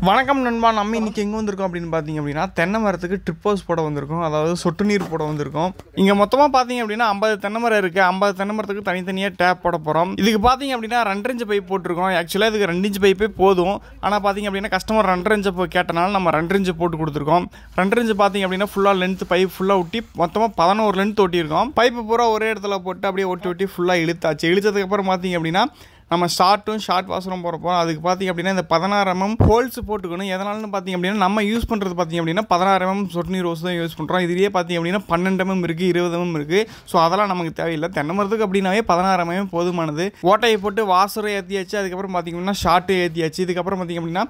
வணக்கம் நண்பா. நம்ம இன்றைக்கி எங்கே வந்திருக்கோம் அப்படின்னு பார்த்தீங்க அப்படின்னா தென்னை மரத்துக்கு ட்ரிப்போஸ் போட வந்திருக்கோம். அதாவது சொட்டு நீர் போட வந்திருக்கோம். இங்கே மொத்தமாக பார்த்தீங்க அப்படின்னா 50 தென்னை மரம் இருக்குது. 50 தென்னை மரத்துக்கு தனித்தனியாக டேப் போட போகிறோம். இதுக்கு பார்த்தீங்க அப்படின்னா 2 இன்ச் பைப் போட்டிருக்கோம். ஆக்சுவலாக இதுக்கு 2 இன்ச் பைப்பே போதும். ஆனால் பார்த்தீங்க அப்படின்னா கஸ்டமர் 2 இன்ச் கேட்டனால நம்ம 2 இன்ச் போட்டு கொடுத்துருக்கோம். 2 இன்ச் பார்த்தீங்க அப்படின்னா ஃபுல்லாக லென்த் பைப் ஃபுல்லாக ஒட்டி மொத்தமாக 11 லென்த் ஒட்டியிருக்கோம். பைப்பு பூரா ஒரே இடத்துல போட்டு அப்படியே ஒட்டி ஃபுல்லாக இழுத்தாச்சு. இழுத்ததுக்கப்புறம் பார்த்தீங்க அப்படின்னா நம்ம ஷார்ட் வாசனம் போகிறப்போ அதுக்கு பார்த்திங்க அப்படின்னா இந்த 16 mm ஹோல்ஸ் போட்டுக்கணும். எதனாலன்னு பார்த்திங்க அப்படின்னா நம்ம யூஸ் பண்ணுறது பார்த்திங்க அப்படின்னா 16 mm சொட்டு நீர் ரோஸ் தான் யூஸ் பண்ணுறோம். இதுலேயே பார்த்திங்க அப்படின்னா 12 mm இருக்குது, 20 mm இருக்குது. ஸோ அதெல்லாம் நமக்கு தேவையில்லை. தென்னை மரத்துக்கு அப்படின்னாவே 16 mm போதுமானது. ஓட்டையை போட்டு வாசரை ஏற்றியாச்சு. அதுக்கப்புறம் பார்த்திங்க அப்படின்னா ஷார்ட்டு ஏற்றியாச்சு. இதுக்கப்புறம் பார்த்திங்க அப்படின்னா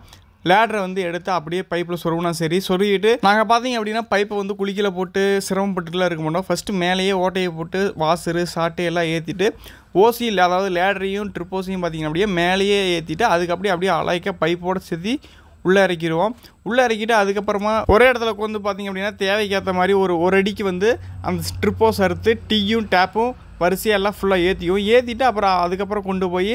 லேடரை வந்து எடுத்து அப்படியே பைப்பில் சொருவினா சரி. சொருகிட்டு நாங்கள் பார்த்தீங்க அப்படின்னா பைப்பை வந்து குளிக்கல போட்டு சிரமப்பட்டுலாம் இருக்க மாட்டோம். ஃபஸ்ட்டு மேலேயே ஓட்டையை போட்டு வாசரு ஷார்ட்டு எல்லாம் ஏற்றிட்டு ஓசியில் அதாவது லேடரையும் ட்ரிப்போஸையும் பார்த்திங்கன்னா அப்படியே மேலேயே ஏற்றிட்டு அதுக்கு அப்படியே அலைக்க பைப்போடு சேர்த்து உள்ளே இறக்கிடுவோம். உள்ளே இறக்கிட்டு அதுக்கப்புறமா ஒரே இடத்துல வந்து பார்த்திங்க அப்படின்னா தேவைக்கேற்ற மாதிரி ஒரு அடிக்கு வந்து அந்த ட்ரிப்போஸ் அறுத்து டீயும் டேப்பும் வரிசையாக எல்லாம் ஃபுல்லாக ஏற்றிட்டு அப்புறம் அதுக்கப்புறம் கொண்டு போய்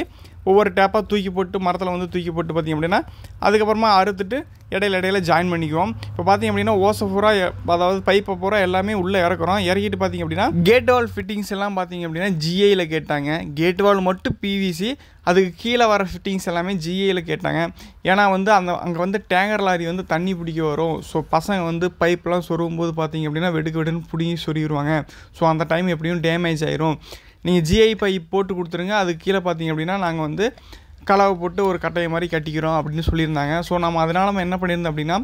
ஒவ்வொரு டேப்பாக தூக்கி போட்டு மரத்தில் வந்து தூக்கி போட்டு பார்த்திங்க அப்படின்னா அதுக்கப்புறமா அறுத்துட்டு இடையில ஜாயின் பண்ணிக்குவோம். இப்போ பார்த்திங்க அப்படின்னா ஓசை பூரா அதாவது பைப்பை பூரா எல்லாமே உள்ளே இறக்குறோம். இறக்கிட்டு பார்த்திங்க அப்படின்னா கேட் வால் ஃபிட்டிங்ஸ் எல்லாம் பார்த்திங்க அப்படின்னா ஜிஐயில் கேட்டாங்க. கேட் வால் மட்டும் பிவிசி, அதுக்கு கீழே வர ஃபிட்டிங்ஸ் எல்லாமே ஜிஐயில் கேட்டாங்க. ஏன்னா வந்து அங்கே வந்து டேங்கர் லாரி வந்து தண்ணி பிடிக்க வரும். ஸோ பசங்க வந்து பைப்லாம் சொருகும் போது பார்த்திங்க அப்படின்னா வெடுன்னு பிடிங்கி சொருகிடுவாங்க. ஸோ அந்த டைம் எப்படியும் டேமேஜ் ஆயிரும். நீங்கள் ஜிஐ பைப் போட்டு கொடுத்துருங்க. அதுக்கு கீழே பார்த்திங்க அப்படின்னா நாங்கள் வந்து கலவை போட்டு ஒரு கட்டையை மாதிரி கட்டிக்கிறோம் அப்படின்னு சொல்லியிருந்தாங்க. ஸோ நம்ம அதனால் நம்ம என்ன பண்ணியிருந்தோம் அப்படின்னா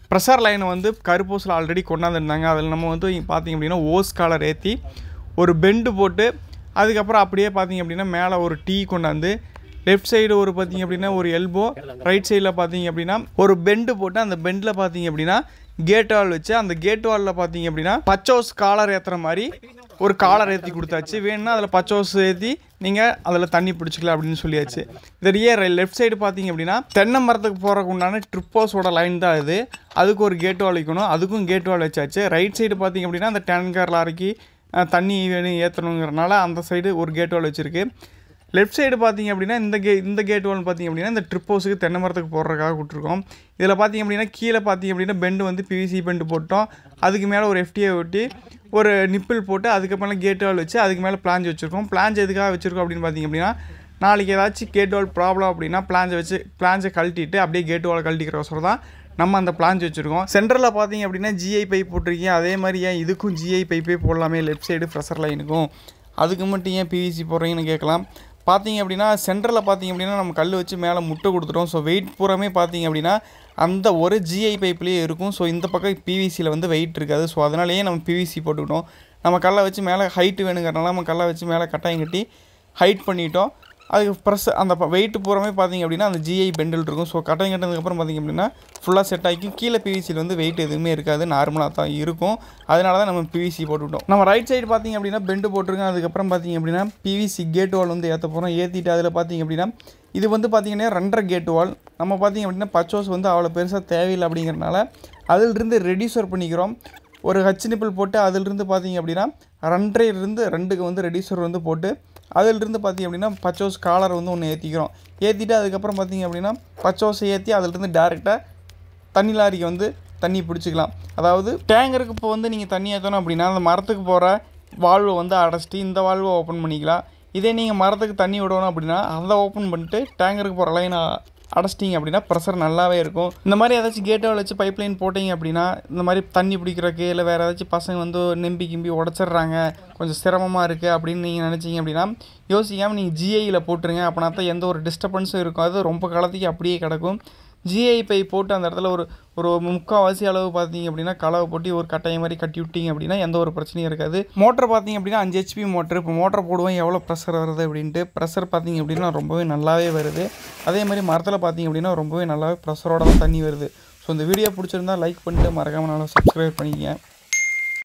ப்ரெஷர் லைனை வந்து கருப்போஸில் ஆல்ரெடி கொண்டாந்துருந்தாங்க. அதில் நம்ம வந்து பார்த்திங்க அப்படின்னா ஓஸ் காலர் ஏற்றி ஒரு பெண்டு போட்டு அதுக்கப்புறம் அப்படியே பார்த்திங்க அப்படின்னா மேலே ஒரு டீ கொண்டாந்து லெஃப்ட் சைடு ஒரு பார்த்திங்க அப்படின்னா ஒரு எல்போ, ரைட் சைடில் பார்த்திங்க அப்படின்னா ஒரு பெண்டு போட்டு அந்த பெண்டில் பார்த்திங்க அப்படின்னா கேட் வால் வச்சு அந்த கேட் வாலில் பார்த்திங்க அப்படின்னா பச்சோஸ் காலர் ஏற்றுற மாதிரி ஒரு காலர் ஏற்றி கொடுத்தாச்சு. வேணும்னா அதில் பச்சோஸ் ஏற்றி நீங்கள் அதில் தண்ணி பிடிச்சிக்கலாம் அப்படின்னு சொல்லியாச்சு. இதே லெஃப்ட் சைடு பார்த்திங்க அப்படின்னா தென்னை மரத்துக்கு போகிறக்கு உண்டான ட்ரிப்போஸோட லைன் தான் இது. அதுக்கு ஒரு கேட் வால் வைக்கணும். அதுக்கும் கேட் வால் வச்சாச்சு. ரைட் சைடு பார்த்திங்க அப்படின்னா அந்த டேங்கர் லாரிக்கு தண்ணி வேணும் ஏற்றணுங்கிறனால அந்த சைடு ஒரு கேட் வால் வச்சுருக்கு. லெஃப்ட் சைடு பார்த்திங்க அப்படின்னா இந்த கேட் வால் பார்த்திங்க அப்படின்னா இந்த ட்ரிப்போஸுக்கு தென்னை மரத்துக்கு போடுறதுக்காக கொடுத்துருக்கோம். இதில் பார்த்திங்க அப்படின்னா கீழே பார்த்திங்க அப்படின்னா பெண்டு வந்து பிவிசி பெண்டு போட்டோம். அதுக்கு மேலே ஒரு எஃப்டிஐ ஒட்டி ஒரு நிப்பிள் போட்டு அதுக்கப்புறம் கேட் வால் வச்சு அதுக்கு மேலே பிளாஞ்ச் வச்சுருக்கோம். பிளாஞ்ச் எதுக்காக வச்சுருக்கோம் அப்படின்னு பார்த்திங்க அப்படின்னா நாளைக்கு ஏதாச்சும் கேட் வால் ப்ராப்ளம் அப்படின்னா பிளாஞ்சை கழட்டிட்டு அப்படியே கேட் வால் கழட்டிக்கிறோம் தான் நம்ம அந்த பிளாஞ்ச் வச்சுருக்கோம். சென்டரில் பார்த்திங்க அப்படின்னா ஜிஐ பைப் போட்டிருக்கீங்க. அதே மாதிரி ஏன் இதுக்கும் ஜிஐ பைப்பே போடலாமே லெஃப்ட் சைடு ப்ரெஷர் லைனுக்கும், அதுக்கு மட்டும் ஏன் பிவிசி போடுறீங்கன்னு கேட்கலாம். பார்த்திங்க அப்படின்னா சென்டரில் பார்த்திங்க அப்படின்னா நம்ம கல் வச்சு மேலே முட்டை கொடுத்துட்டோம். ஸோ வெயிட் பூராமே பார்த்திங்க அப்படின்னா அந்த ஒரு ஜிஐ பைப்லேயே இருக்கும். ஸோ இந்த பக்கம் பிவிசியில் வந்து வெயிட் இருக்காது. ஸோ அதனாலேயே நம்ம பிவிசி போட்டுக்கிட்டோம். நம்ம கல்லை வச்சு மேலே ஹைட்டு வேணுங்கிறனால நம்ம கல்லை வச்சு மேலே கட்டாயம் கட்டி ஹைட் பண்ணிட்டோம். அதுக்கு அந்த வெயிட் பூராமே பார்த்திங்க அப்படின்னா அந்த ஜிஐ பெண்டில் இருக்கும். ஸோ கட்டாயம் கட்டினதுக்கப்புறம் பார்த்திங்க அப்படின்னா ஃபுல்லாக செட் ஆகிக்கும். கீழே பிவிசியில் வந்து வெயிட் எதுவுமே இருக்காது, நார்மலாக தான் இருக்கும். அதனால தான் நம்ம பிவிசி போட்டுவிட்டோம். நம்ம ரைட் சைடு பார்த்திங்க அப்படின்னா பெண்டு போட்டிருக்கோம். அதுக்கப்புறம் பார்த்திங்க அப்படின்னா பிவிசி கேட் வால் வந்து ஏற்ற போகிறோம். ஏற்றிட்டு அதில் பார்த்திங்க அப்படின்னா இது வந்து பார்த்திங்கன்னா 2.5 கேட் வால். நம்ம பார்த்திங்க அப்படின்னா பச்சோஸ் வந்து அவ்வளோ பெருசாக தேவையில்லை அப்படிங்கிறனால அதிலிருந்து ரெடியூசர் பண்ணிக்கிறோம். ஒரு ஹச் நிப்பிள் போட்டு அதிலிருந்து பார்த்திங்க அப்படின்னா 2.5 வந்து ரெடியூசர் வந்து போட்டு அதிலிருந்து பார்த்திங்க அப்படின்னா பச்சோஸ் காலர் வந்து ஒன்று ஏற்றிக்கிறோம். ஏற்றிட்டு அதுக்கப்புறம் பார்த்திங்க அப்படின்னா பச்சோஸை ஏற்றி அதிலிருந்து டேரெக்டாக தண்ணி லாரிக்கு வந்து தண்ணி பிடிச்சிக்கலாம். அதாவது டேங்கருக்கு இப்போ வந்து நீங்கள் தண்ணி ஏற்றணும் அப்படின்னா அந்த மரத்துக்கு போகிற வால்வை வந்து அடைச்சிட்டு இந்த வால்வை ஓப்பன் பண்ணிக்கலாம். இதே நீங்கள் மரத்துக்கு தண்ணி விடணும் அப்படின்னா அதை ஓப்பன் பண்ணிட்டு டேங்கருக்கு போகிற லைனை அடைச்சிட்டிங்க அப்படின்னா ப்ரெஷர் நல்லாவே இருக்கும். இந்த மாதிரி ஏதாச்சும் கேட் வால் வச்சு பைப் லைன் போட்டிங்க அப்படின்னா இந்த மாதிரி தண்ணி பிடிக்கிறக்கு இல்லை வேறு ஏதாச்சும் பசங்க வந்து கிம்பி உடச்சிட்றாங்க, கொஞ்சம் சிரமமாக இருக்குது அப்படின்னு நீங்கள் நினச்சிங்க அப்படின்னா யோசிக்காமல் நீங்கள் ஜிஐயில் போட்டுருங்க. அப்படின்னா தான் எந்த ஒரு டிஸ்டர்பன்ஸும் இருக்கும். அது ரொம்ப காலத்துக்கு அப்படியே கிடக்கும். ஜிஐ பைப் போட்டு அந்த இடத்துல ஒரு முக்கால்வாசி அளவு பார்த்திங்க அப்படின்னா கலவை போட்டு ஒரு கட்டாய மாதிரி கட்டி விட்டிங்க அப்படின்னா எந்த ஒரு பிரச்சனையும் இருக்காது. மோட்டர் பார்த்திங்க அப்படின்னா 5 HP மோட்டர். இப்போ மோட்டர் போடுவோம் எவ்வளோ ப்ரெஷர் வருது அப்படின்ட்டு. ப்ரெஷர் பார்த்திங்க அப்படின்னா ரொம்பவே நல்லாவே வருது. அதே மாதிரி மரத்தில் பார்த்திங்க அப்படின்னா ரொம்பவே நல்லாவே ப்ரெஷரோட தான் தண்ணி வருது. ஸோ இந்த வீடியோ பிடிச்சிருந்தா லைக் பண்ணிட்டு மறக்காமல் நல்லா சப்ஸ்கிரைப் பண்ணிக்கங்க.